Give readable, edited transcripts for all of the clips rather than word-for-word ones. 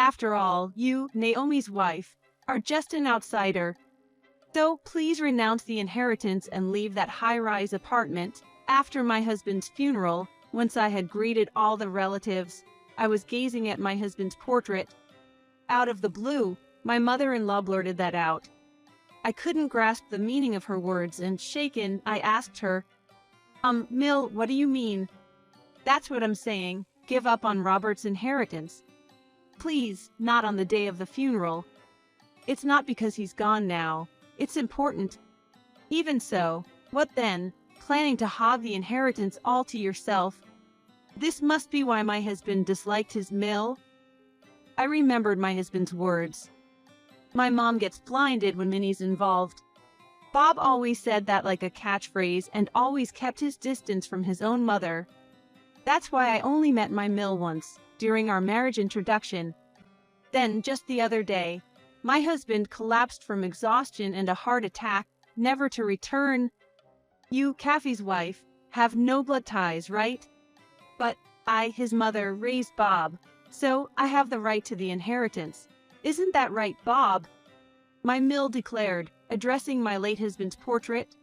After all, you, Naomi's wife, are just an outsider. So please renounce the inheritance and leave that high-rise apartment. After my husband's funeral, once I had greeted all the relatives, I was gazing at my husband's portrait. Out of the blue, my mother-in-law blurted that out. I couldn't grasp the meaning of her words, and shaken, I asked her, Mill, what do you mean? That's what I'm saying, give up on Robert's inheritance. Please, not on the day of the funeral. It's not because he's gone now. It's important. Even so, what then? Planning to hog the inheritance all to yourself? This must be why my husband disliked his mill. I remembered my husband's words. My mom gets blinded when Minnie's involved. Bob always said that like a catchphrase and always kept his distance from his own mother. That's why I only met my mill once, during our marriage introduction. Then, just the other day, my husband collapsed from exhaustion and a heart attack, never to return. You, Kathy's wife, have no blood ties, right? But I, his mother, raised Bob, so I have the right to the inheritance. Isn't that right, Bob? My mill declared, addressing my late husband's portrait.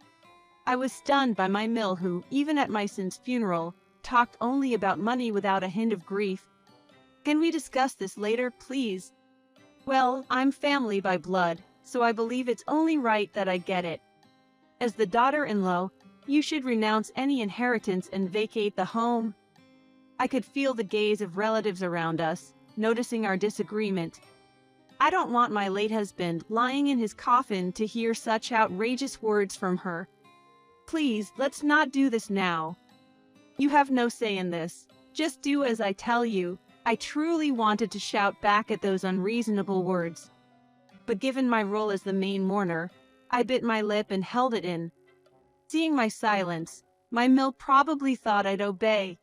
I was stunned by my mill who, even at my son's funeral, talked only about money without a hint of grief. Can we discuss this later, please? Well, I'm family by blood, so I believe it's only right that I get it. As the daughter-in-law, you should renounce any inheritance and vacate the home. I could feel the gaze of relatives around us, noticing our disagreement. I don't want my late husband lying in his coffin to hear such outrageous words from her. Please, let's not do this now. You have no say in this. Just do as I tell you. I truly wanted to shout back at those unreasonable words. But given my role as the main mourner, I bit my lip and held it in. Seeing my silence, my mill probably thought I'd obey.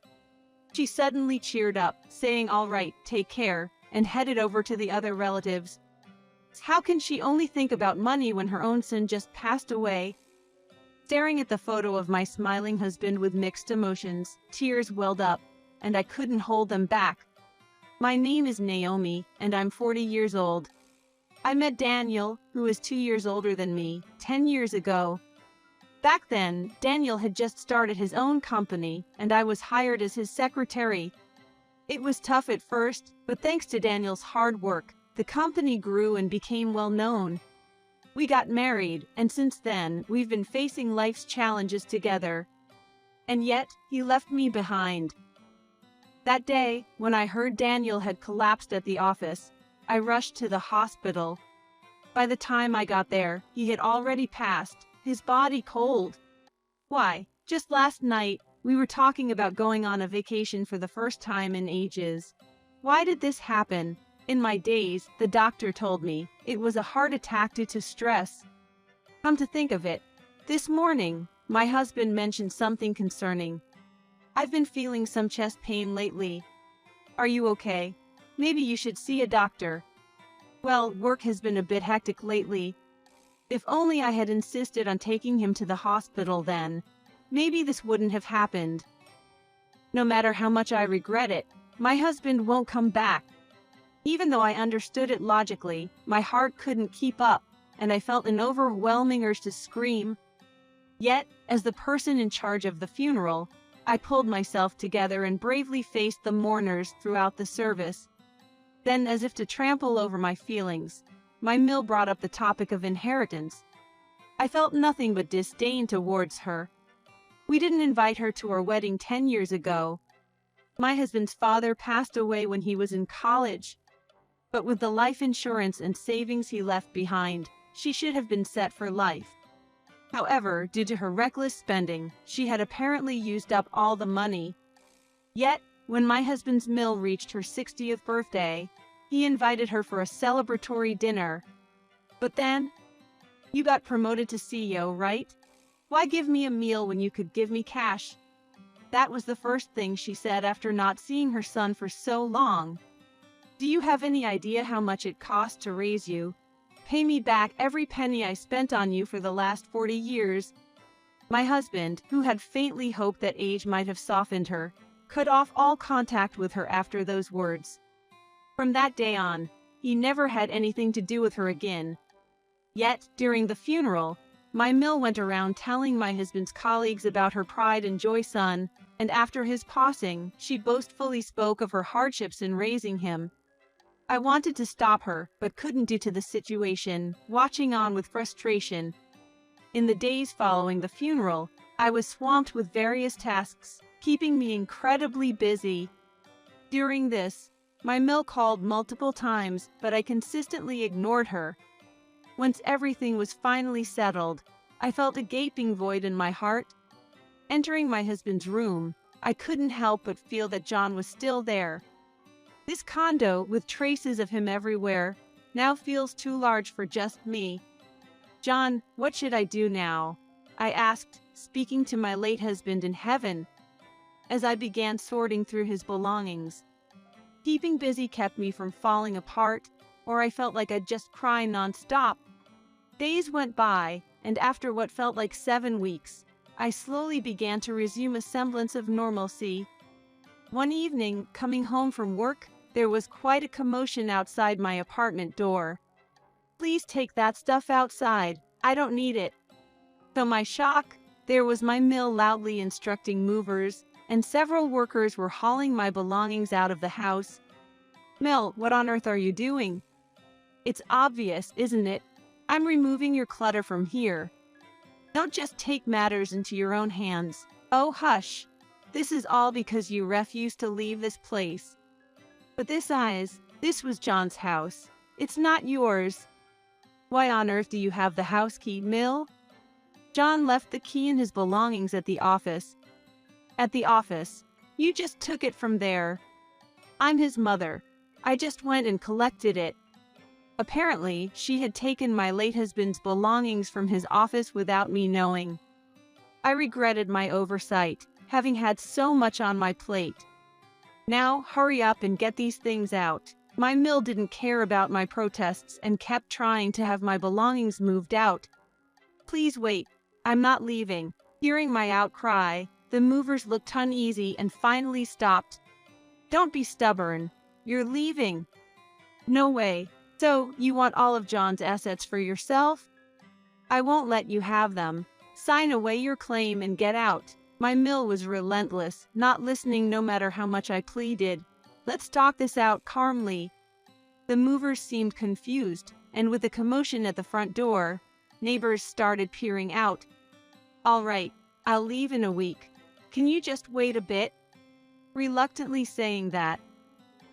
She suddenly cheered up, saying all right, take care, and headed over to the other relatives. How can she only think about money when her own son just passed away? Staring at the photo of my smiling husband with mixed emotions, tears welled up, and I couldn't hold them back. My name is Naomi, and I'm 40 years old. I met Daniel, who is 2 years older than me, 10 years ago. Back then, Daniel had just started his own company, and I was hired as his secretary. It was tough at first, but thanks to Daniel's hard work, the company grew and became well known. We got married, and since then, we've been facing life's challenges together. And yet, he left me behind. That day, when I heard Daniel had collapsed at the office, I rushed to the hospital. By the time I got there, he had already passed, his body cold. Why, just last night, we were talking about going on a vacation for the first time in ages. Why did this happen? In my days, the doctor told me, it was a heart attack due to stress. Come to think of it, this morning, my husband mentioned something concerning. I've been feeling some chest pain lately. Are you okay? Maybe you should see a doctor. Well, work has been a bit hectic lately. If only I had insisted on taking him to the hospital then, maybe this wouldn't have happened. No matter how much I regret it, my husband won't come back. Even though I understood it logically, my heart couldn't keep up, and I felt an overwhelming urge to scream. Yet, as the person in charge of the funeral, I pulled myself together and bravely faced the mourners throughout the service. Then, as if to trample over my feelings, my mill brought up the topic of inheritance. I felt nothing but disdain towards her. We didn't invite her to our wedding 10 years ago. My husband's father passed away when he was in college. But with the life insurance and savings he left behind, she should have been set for life. However, due to her reckless spending, she had apparently used up all the money. Yet, when my husband's mill reached her 60th birthday, he invited her for a celebratory dinner. But then, you got promoted to CEO, right? Why give me a meal when you could give me cash? That was the first thing she said after not seeing her son for so long. Do you have any idea how much it cost to raise you? Pay me back every penny I spent on you for the last 40 years. My husband, who had faintly hoped that age might have softened her, cut off all contact with her after those words. From that day on, he never had anything to do with her again. Yet, during the funeral, my Mill went around telling my husband's colleagues about her pride and joy son, and after his passing, she boastfully spoke of her hardships in raising him. I wanted to stop her, but couldn't due to the situation, watching on with frustration. In the days following the funeral, I was swamped with various tasks, keeping me incredibly busy. During this, my Mill called multiple times, but I consistently ignored her. Once everything was finally settled, I felt a gaping void in my heart. Entering my husband's room, I couldn't help but feel that John was still there. This condo, with traces of him everywhere, now feels too large for just me. "John, what should I do now?" I asked, speaking to my late husband in heaven, as I began sorting through his belongings. Keeping busy kept me from falling apart, or I felt like I'd just cry nonstop. Days went by, and after what felt like 7 weeks, I slowly began to resume a semblance of normalcy. One evening, coming home from work, there was quite a commotion outside my apartment door. "Please take that stuff outside, I don't need it." To my shock, there was my Mill loudly instructing movers, and several workers were hauling my belongings out of the house. "Mill, what on earth are you doing?" "It's obvious, isn't it? I'm removing your clutter from here." "Don't just take matters into your own hands." "Oh, hush. This is all because you refused to leave this place." "But this was John's house. It's not yours." "Why on earth do you have the house key, Mill?" "John left the key and his belongings at the office." "At the office? You just took it from there." "I'm his mother. I just went and collected it." Apparently, she had taken my late husband's belongings from his office without me knowing. I regretted my oversight, having had so much on my plate. "Now, hurry up and get these things out." My Mill didn't care about my protests and kept trying to have my belongings moved out. "Please wait, I'm not leaving." Hearing my outcry, the movers looked uneasy and finally stopped. "Don't be stubborn. You're leaving." "No way. So, you want all of John's assets for yourself?" "I won't let you have them. Sign away your claim and get out." My Mill was relentless, not listening no matter how much I pleaded. "Let's talk this out calmly." The movers seemed confused, and with the commotion at the front door, neighbors started peering out. "All right, I'll leave in a week. Can you just wait a bit?" Reluctantly saying that.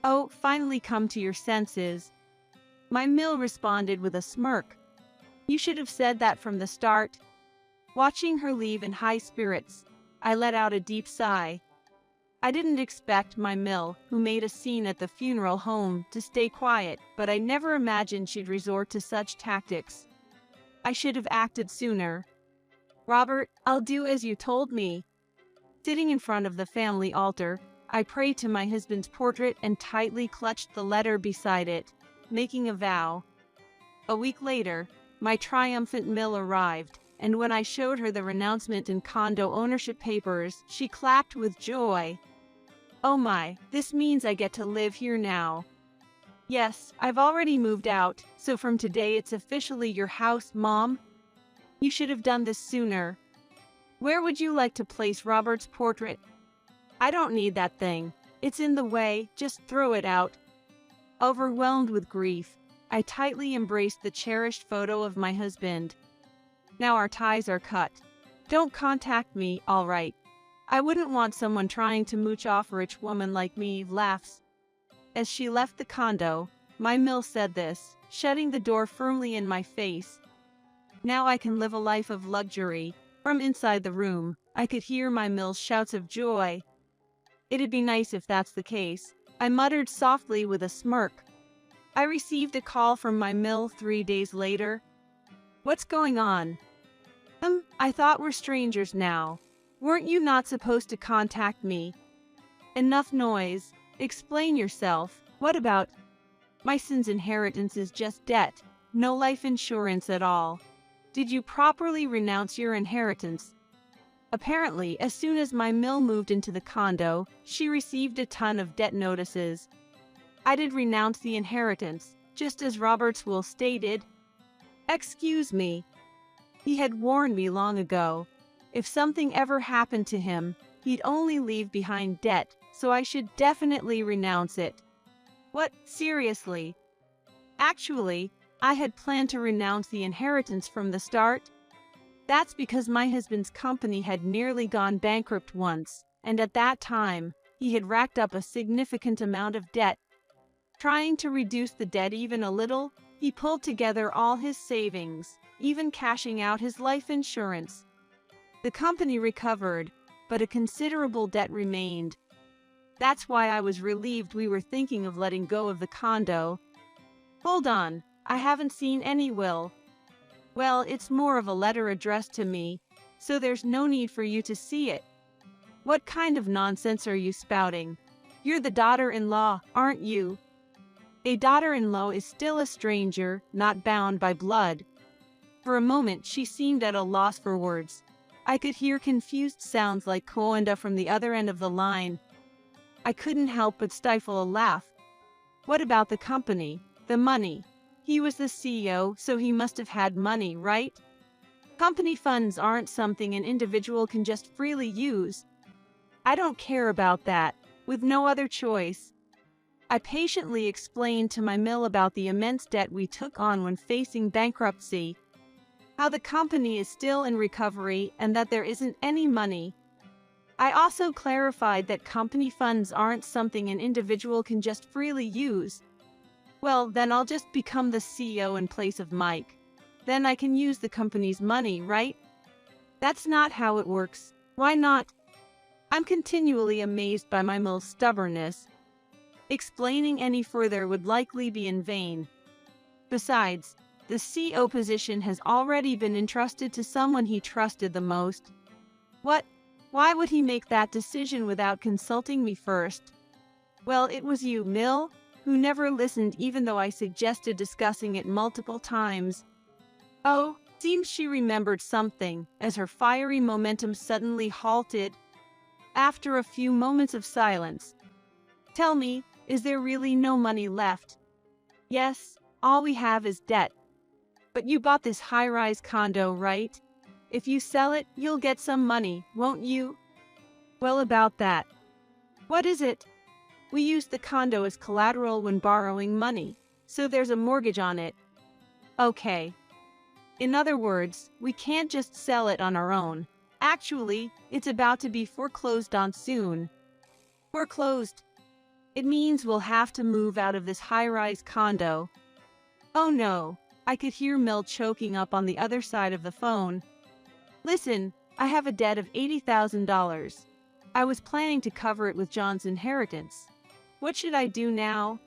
"Oh, finally come to your senses." My Mill responded with a smirk. "You should have said that from the start." Watching her leave in high spirits, I let out a deep sigh. I didn't expect my Mill, who made a scene at the funeral home, to stay quiet, but I never imagined she'd resort to such tactics. I should have acted sooner. "Robert, I'll do as you told me." Sitting in front of the family altar, I prayed to my husband's portrait and tightly clutched the letter beside it, making a vow. A week later, my triumphant Mill arrived, and when I showed her the renouncement and condo ownership papers, she clapped with joy. "Oh my, this means I get to live here now." "Yes, I've already moved out, so from today it's officially your house, Mom." "You should have done this sooner." "Where would you like to place Robert's portrait?" "I don't need that thing. It's in the way, just throw it out." Overwhelmed with grief, I tightly embraced the cherished photo of my husband. Now our ties are cut. Don't contact me, all right? I wouldn't want someone trying to mooch off a rich woman like me. Laughs. As she left the condo, my Mill said this, shutting the door firmly in my face. "Now I can live a life of luxury." From inside the room, I could hear my Mill's shouts of joy. "It'd be nice if that's the case," I muttered softly with a smirk. I received a call from my Mill 3 days later. "What's going on?" I thought we're strangers now. Weren't you not supposed to contact me?" "Enough noise. Explain yourself. What about?" "My son's inheritance is just debt. No life insurance at all." "Did you properly renounce your inheritance?" Apparently, as soon as my Mill moved into the condo, she received a ton of debt notices. I did renounce the inheritance, just as Robert's will stated. Excuse me. He had warned me long ago. If something ever happened to him, he'd only leave behind debt, so I should definitely renounce it. What, seriously? Actually, I had planned to renounce the inheritance from the start. That's because my husband's company had nearly gone bankrupt once, and at that time, he had racked up a significant amount of debt. Trying to reduce the debt even a little, he pulled together all his savings, even cashing out his life insurance. The company recovered, but a considerable debt remained. That's why I was relieved we were thinking of letting go of the condo. Hold on, I haven't seen any will. Well, it's more of a letter addressed to me, so there's no need for you to see it. What kind of nonsense are you spouting? You're the daughter-in-law, aren't you? A daughter-in-law is still a stranger, not bound by blood. For a moment, she seemed at a loss for words. I could hear confused sounds like Coanda from the other end of the line. I couldn't help but stifle a laugh. What about the company? The money? He was the CEO, so he must have had money, right? Company funds aren't something an individual can just freely use. I don't care about that. With no other choice, I patiently explained to my mill about the immense debt we took on when facing bankruptcy, how the company is still in recovery and that there isn't any money. I also clarified that company funds aren't something an individual can just freely use. Well, then I'll just become the CEO in place of Mike. Then I can use the company's money, right? That's not how it works. Why not? I'm continually amazed by my mill's stubbornness. Explaining any further would likely be in vain. Besides, the CEO position has already been entrusted to someone he trusted the most. What? Why would he make that decision without consulting me first? Well, it was you, Mill, who never listened even though I suggested discussing it multiple times. Oh, seems she remembered something, as her fiery momentum suddenly halted. After a few moments of silence, tell me, is there really no money left? Yes, all we have is debt. But you bought this high-rise condo, right? If you sell it, you'll get some money, won't you? Well, about that. What is it? We used the condo as collateral when borrowing money, so there's a mortgage on it. Okay. In other words, we can't just sell it on our own. Actually, it's about to be foreclosed on soon. Foreclosed? It means we'll have to move out of this high-rise condo. Oh no, I could hear Mill choking up on the other side of the phone. Listen, I have a debt of $80,000. I was planning to cover it with John's inheritance. What should I do now?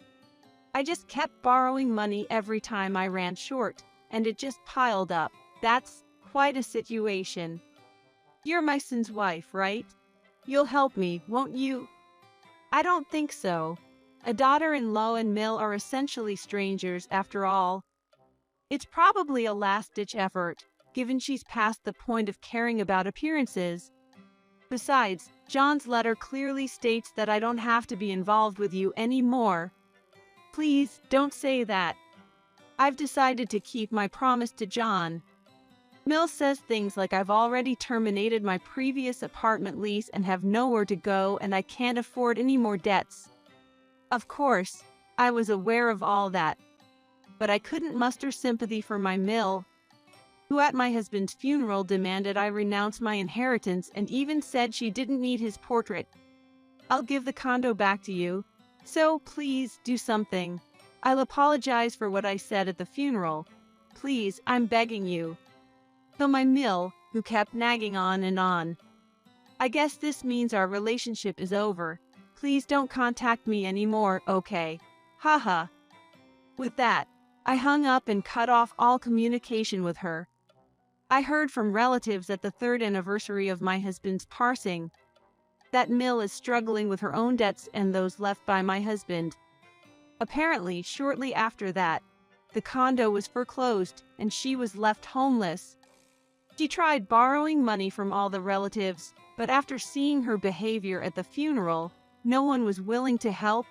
I just kept borrowing money every time I ran short, and it just piled up. That's quite a situation. You're my son's wife, right? You'll help me, won't you? I don't think so. A daughter-in-law and Mill are essentially strangers after all. It's probably a last-ditch effort, given she's past the point of caring about appearances. Besides, John's letter clearly states that I don't have to be involved with you anymore. Please, don't say that. I've decided to keep my promise to John. Mill says things like I've already terminated my previous apartment lease and have nowhere to go and I can't afford any more debts. Of course, I was aware of all that. But I couldn't muster sympathy for my Mill, who at my husband's funeral demanded I renounce my inheritance and even said she didn't need his portrait. I'll give the condo back to you, so please do something. I'll apologize for what I said at the funeral. Please, I'm begging you. Though my Mill, who kept nagging on and on. I guess this means our relationship is over. Please don't contact me anymore, okay? Haha. With that, I hung up and cut off all communication with her. I heard from relatives at the 3rd anniversary of my husband's passing that Mill is struggling with her own debts and those left by my husband. Apparently, shortly after that, the condo was foreclosed and she was left homeless. She tried borrowing money from all the relatives, but after seeing her behavior at the funeral, no one was willing to help.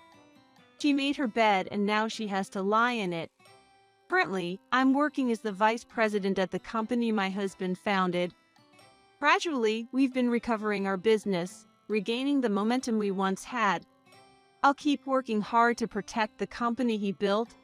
She made her bed and now she has to lie in it. Currently, I'm working as the vice president at the company my husband founded. Gradually, we've been recovering our business, regaining the momentum we once had. I'll keep working hard to protect the company he built